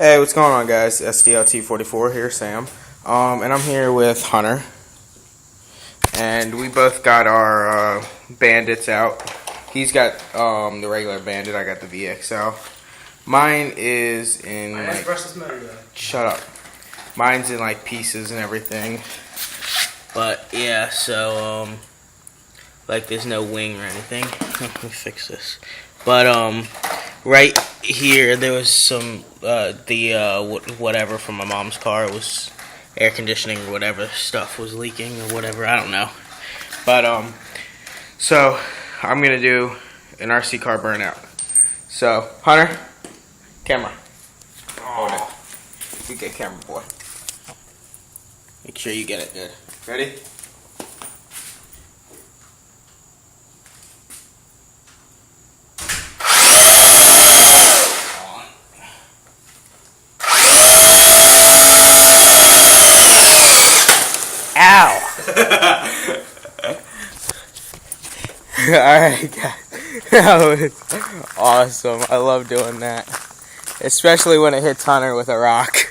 Hey, what's going on, guys? SDLT44 here, Sam. And I'm here with Hunter. And we both got our Bandits out. He's got the regular Bandit. I got the VXL. Mine is in shut up. Mine's in like pieces and everything. But yeah, so like there's no wing or anything. Let me fix this. But right here there was some whatever from my mom's car. It was air conditioning or whatever stuff was leaking or whatever. I don't know. But so I'm gonna do an RC car burnout. So Hunter, camera. Hold it. You get camera, boy. Make sure you get it good. Ready? Ow! Alright, guys. That was awesome. I love doing that. Especially when it hits Hunter with a rock.